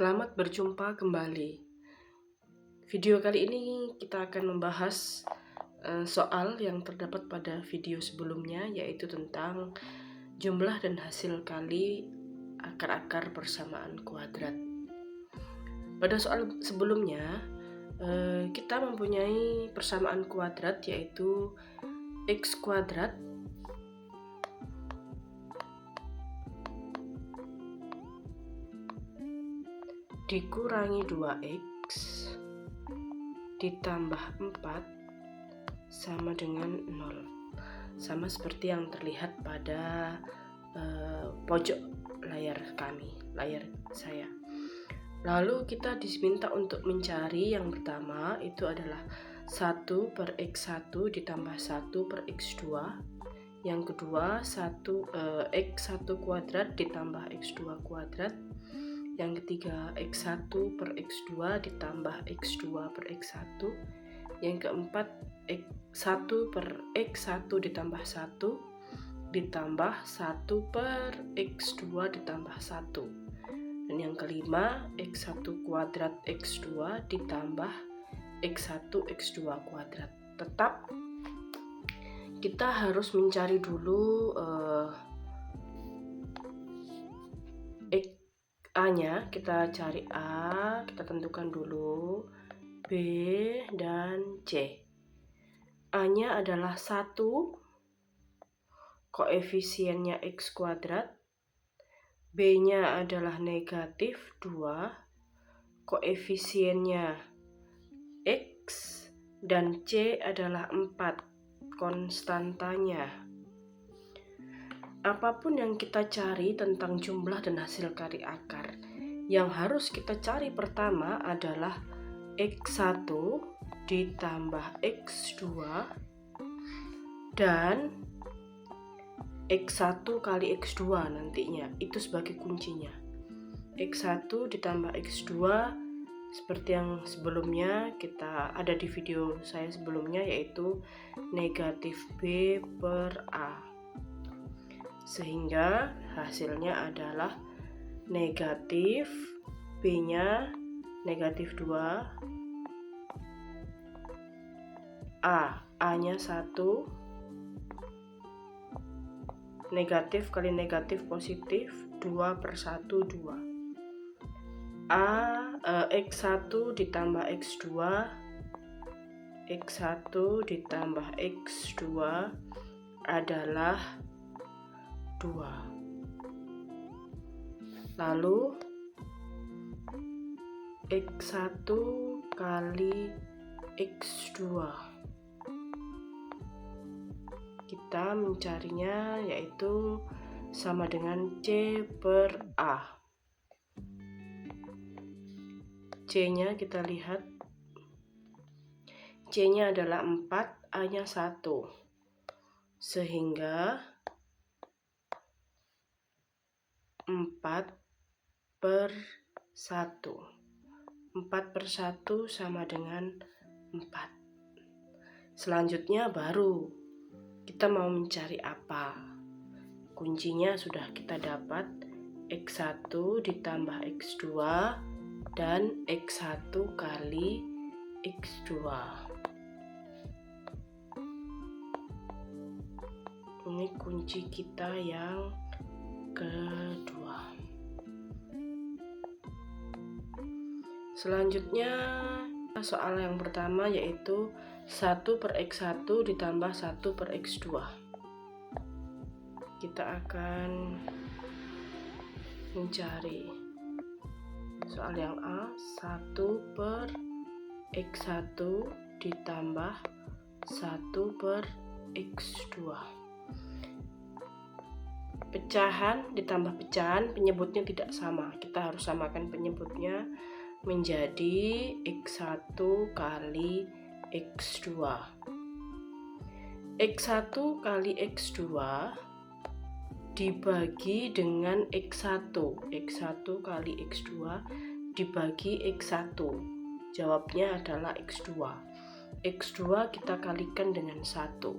Selamat berjumpa kembali. Video kali ini kita akan membahas soal yang terdapat pada video sebelumnya, yaitu tentang jumlah dan hasil kali akar-akar persamaan kuadrat. Pada soal sebelumnya, kita mempunyai persamaan kuadrat, yaitu x kuadrat dikurangi 2x ditambah 4 sama dengan 0. Sama seperti yang terlihat pada pojok layar saya. Lalu kita diminta untuk mencari yang pertama, itu adalah 1 per x1 ditambah 1 per x2. Yang kedua, x1 kuadrat ditambah x2 kuadrat. Yang ketiga, x1 per x2 ditambah x2 per x1. Yang keempat, x1 per x1 ditambah 1 ditambah 1 per x2 ditambah 1. Dan yang kelima, x1 kuadrat x2 ditambah x1 x2 kuadrat. Tetap kita harus mencari dulu A-nya. Kita cari A, kita tentukan dulu B dan C. A-nya adalah 1, koefisiennya x kuadrat. B-nya adalah negatif 2, koefisiennya x. Dan C adalah 4, konstantanya. Apapun yang kita cari tentang jumlah dan hasil kali akar, yang harus kita cari pertama adalah x1 ditambah x2 dan x1 kali x2 nantinya. Itu sebagai kuncinya. x1 ditambah x2 seperti yang sebelumnya kita ada di video saya sebelumnya, yaitu negatif B per A. Sehingga hasilnya adalah negatif, B-nya negatif 2, A-nya 1, negatif kali negatif positif, 2 per 1, 2. X1 ditambah x2, x1 ditambah x2 adalah 2. Lalu x1 kali x2, kita mencarinya yaitu sama dengan C per A. C-nya kita lihat, C-nya adalah 4, A-nya 1, sehingga 4 per 1. 4 per 1 sama dengan 4. Selanjutnya baru kita mau mencari apa. Kuncinya sudah kita dapat, x1 ditambah x2 dan x1 kali x2. Ini kunci kita yang kedua. Selanjutnya soal yang pertama, yaitu 1 per x1 ditambah 1 per x2. Kita akan mencari soal yang A, 1 per x1 ditambah 1 per x2. Pecahan ditambah pecahan, penyebutnya tidak sama. Kita harus samakan penyebutnya menjadi x1 kali x2. x1 kali x2 dibagi dengan x1. x1 kali x2 dibagi x1. Jawabnya adalah x2. x2 kita kalikan dengan 1.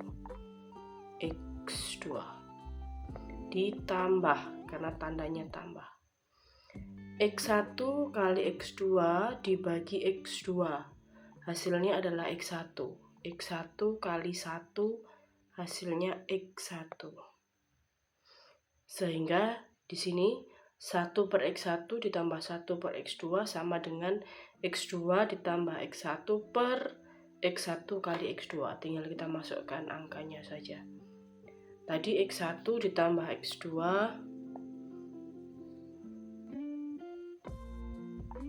x2 ditambah, karena tandanya tambah. X1 kali X2 dibagi X2. Hasilnya adalah X1. X1 kali 1 hasilnya X1. Sehingga di sini 1 per X1 ditambah 1 per X2 sama dengan X2 ditambah X1 per X1 kali X2. Tinggal kita masukkan angkanya saja. Tadi X1 ditambah X2,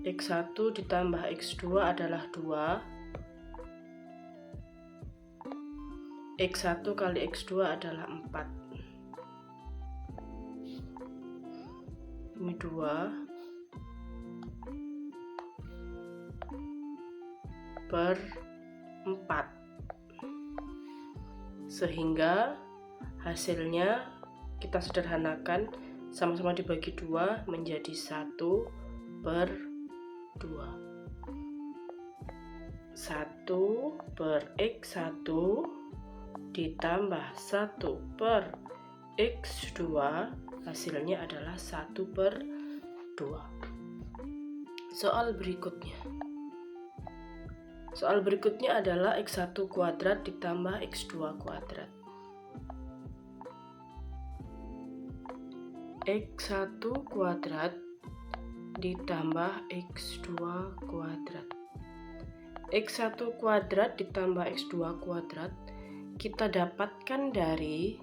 X1 ditambah X2 adalah 2. X1 kali X2 adalah 4. Ini 2 per 4. Sehingga hasilnya kita sederhanakan, sama-sama dibagi 2 menjadi 1 per 2. 1 per X1 ditambah 1 per X2 hasilnya adalah 1 per 2. Soal berikutnya adalah X1 kuadrat ditambah X2 kuadrat. X1 kuadrat ditambah X2 kuadrat. X1 kuadrat ditambah X2 kuadrat kita dapatkan dari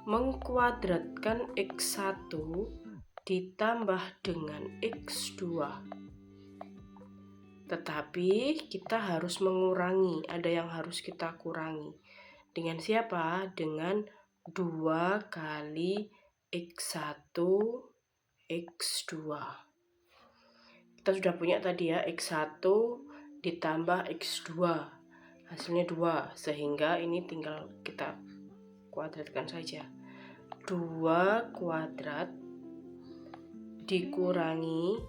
mengkuadratkan X1 ditambah dengan X2. Tetapi kita harus mengurangi, ada yang harus kita kurangi. Dengan siapa? Dengan 2 kali X1 X2. Kita sudah punya tadi ya, X1 ditambah X2 hasilnya 2, sehingga ini tinggal kita kuadratkan saja. 2 kuadrat dikurangi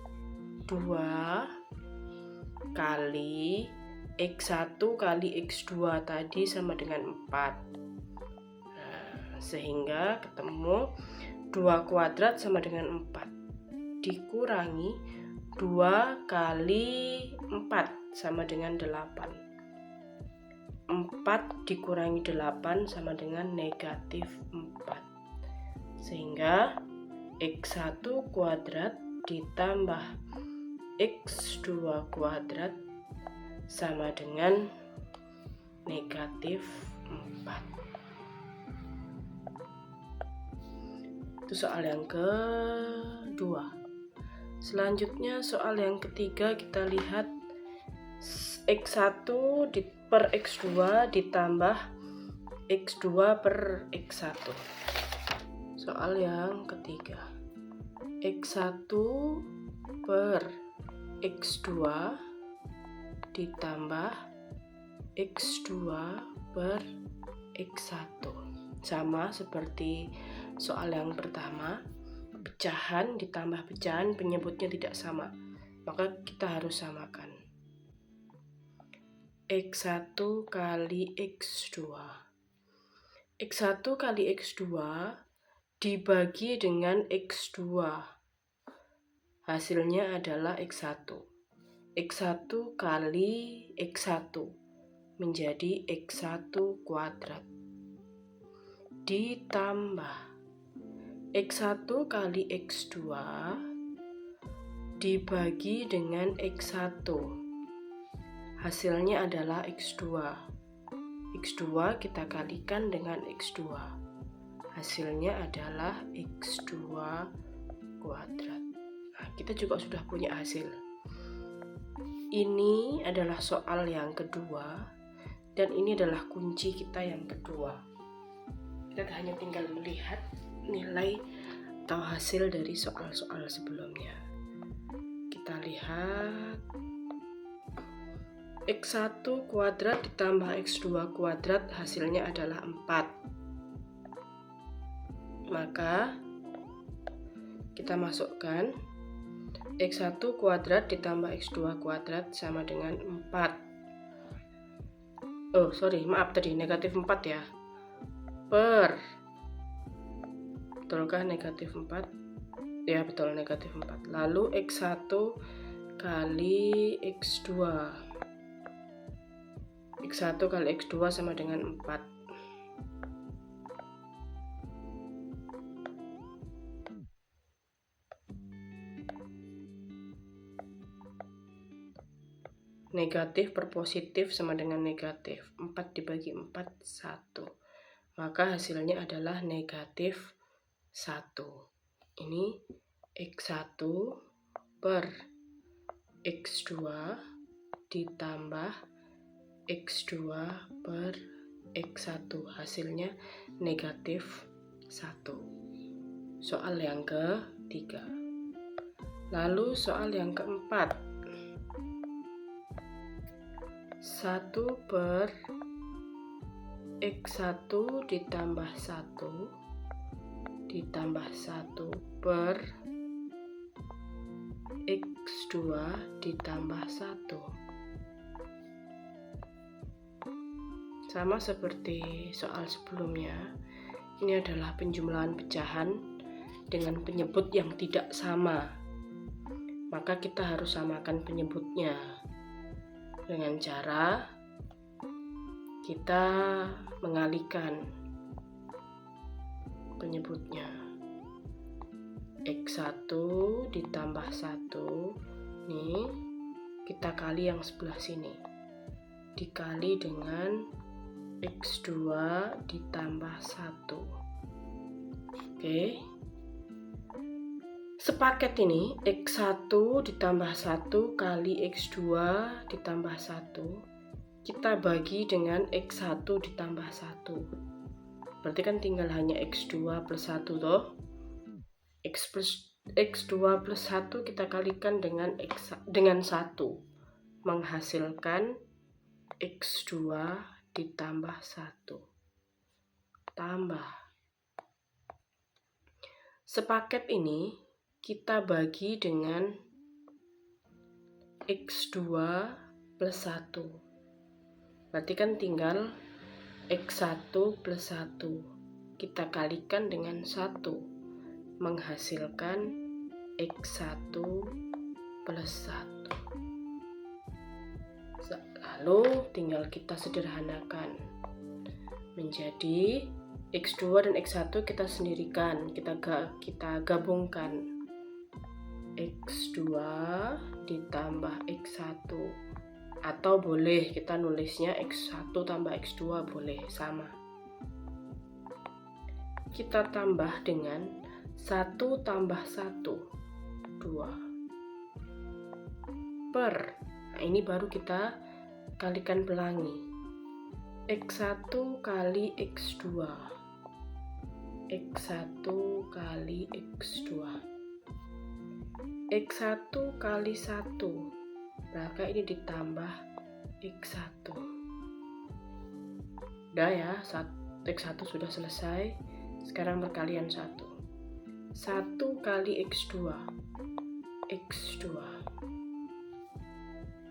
2 kali X1 kali X2 tadi sama dengan 4. Sehingga ketemu 2 kuadrat sama dengan 4 dikurangi 2 kali 4 sama dengan 8. 4 dikurangi 8 sama dengan negatif 4. Sehingga X1 kuadrat ditambah X2 kuadrat sama dengan negatif 4. Itu soal yang kedua. Selanjutnya soal yang ketiga, kita lihat X1 per X2 ditambah X2 per X1. Soal yang ketiga, X1 per X2 ditambah X2 per X1. Sama seperti soal yang pertama, pecahan ditambah pecahan penyebutnya tidak sama, maka kita harus samakan. X1 kali X2. X1 kali X2 dibagi dengan X2. Hasilnya adalah X1. X1 kali X1 menjadi X1 kuadrat. Ditambah X1 kali X2 dibagi dengan X1. Hasilnya adalah X2. X2 kita kalikan dengan X2. Hasilnya adalah X2 kuadrat. Nah, kita juga sudah punya hasil. Ini adalah soal yang kedua, dan ini adalah kunci kita yang kedua. Kita hanya tinggal melihat nilai atau hasil dari soal-soal sebelumnya. Kita lihat X1 kuadrat ditambah X2 kuadrat hasilnya adalah 4. Maka kita masukkan X1 kuadrat ditambah X2 kuadrat sama dengan 4. Negatif 4 ya. Per, betulkah negatif 4? Ya betul, negatif 4. Lalu X1 kali X2. X1 kali X2 sama dengan 4. Negatif per positif sama dengan negatif. 4 dibagi 4, 1. Maka hasilnya adalah negatif 1. Ini X1 per X2 ditambah X2 per X1. Hasilnya negatif 1. Soal yang ketiga. Lalu soal yang keempat. 1 per X1 ditambah 1 ditambah 1 per X2 ditambah 1. Sama seperti soal sebelumnya, ini adalah penjumlahan pecahan dengan penyebut yang tidak sama. Maka kita harus samakan penyebutnya dengan cara kita mengalihkan penyebutnya. X1 ditambah 1 nih, kita kali yang sebelah sini, dikali dengan X2 ditambah 1. Oke, sepaket ini X1 ditambah 1 kali X2 ditambah 1 kita bagi dengan X1 ditambah 1. Berarti kan tinggal hanya X2 plus 1 toh. X2 plus 1 kita kalikan dengan 1 menghasilkan X2 ditambah 1 tambah. Sepaket ini kita bagi dengan X2 plus 1. Berarti kan tinggal X1 plus 1 kita kalikan dengan 1 menghasilkan X1 plus 1. Lalu tinggal kita sederhanakan menjadi X2 dan X1 kita sendirikan, kita gabungkan. X2 ditambah X1, atau boleh kita nulisnya X1 tambah X2, boleh sama. Kita tambah dengan 1 tambah 1, 2 per, nah ini baru kita kalikan pelangi. X1 kali X2, X1 kali X2, X1 kali 1, maka ini ditambah X1. Udah ya, X1 sudah selesai. Sekarang perkalian 1. 1 kali X2, X2.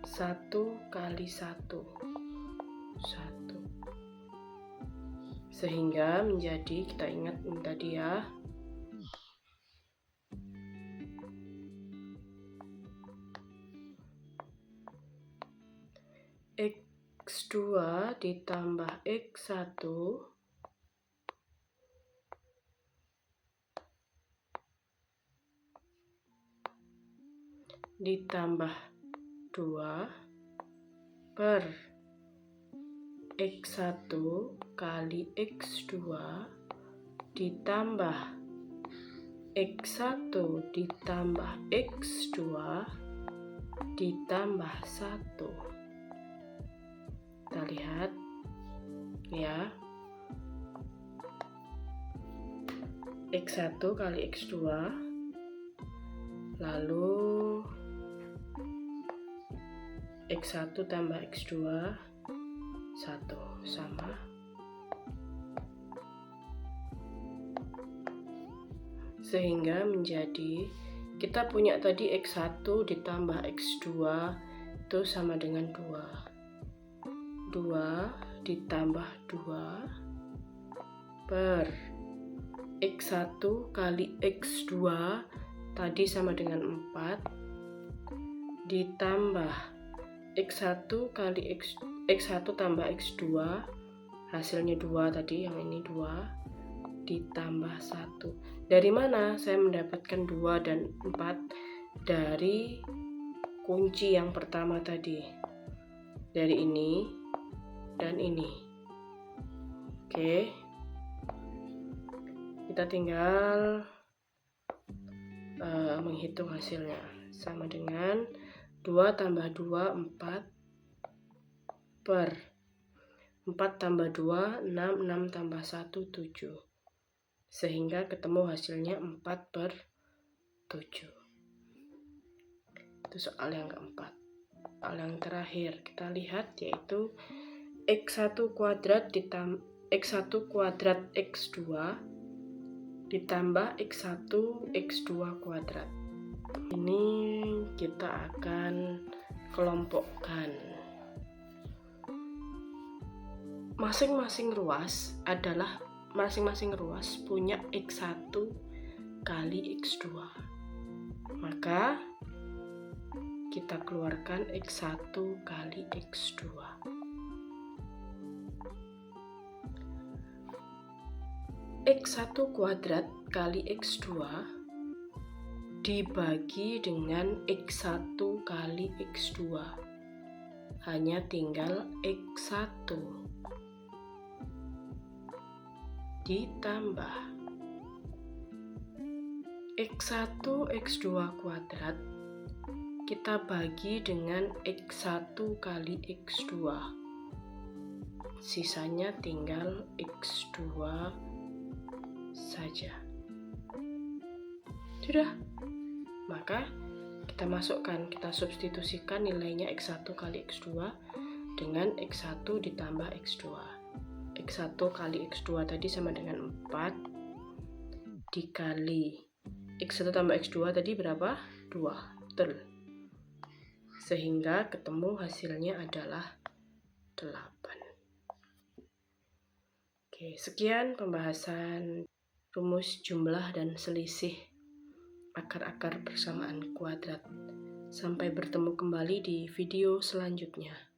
1 kali 1, 1. Sehingga menjadi, kita ingat ini tadi ya, X2 ditambah X1 ditambah 2 per X1 kali X2 ditambah X1 ditambah X2 ditambah 1. Kita lihat ya, X1 kali X2, lalu X1 tambah X2, 1 sama. Sehingga menjadi, kita punya tadi X1 ditambah X2 itu sama dengan 2. 2 ditambah 2 per X1 kali X2 tadi sama dengan 4 ditambah X1 kali X1 tambah X2, hasilnya 2 tadi, yang ini 2 ditambah 1. Dari mana saya mendapatkan 2 dan 4? Dari kunci yang pertama tadi, dari ini dan ini. Oke, kita tinggal menghitung hasilnya. Sama dengan 2 tambah 2 4 per 4 tambah 2 6, 6 tambah 1 7, sehingga ketemu hasilnya 4 per 7. Itu soal yang keempat. Soal yang terakhir kita lihat yaitu X1 kuadrat X2 ditambah X1 X2 kuadrat. Ini kita akan kelompokkan. Masing-masing ruas punya X1 kali X2. Maka kita keluarkan X1 kali X2. X1 kuadrat kali X2 dibagi dengan X1 kali X2. Hanya tinggal X1 ditambah X1 X2 kuadrat kita bagi dengan X1 kali X2. Sisanya tinggal X2 saja. Sudah. Maka kita substitusikan nilainya X1 kali X2 dengan X1 ditambah X2. X1 kali X2 tadi sama dengan 4 dikali X1 tambah X2 tadi berapa? 2. Betul. Sehingga ketemu hasilnya adalah 8. Oke, sekian pembahasan rumus jumlah dan selisih akar-akar persamaan kuadrat. Sampai bertemu kembali di video selanjutnya.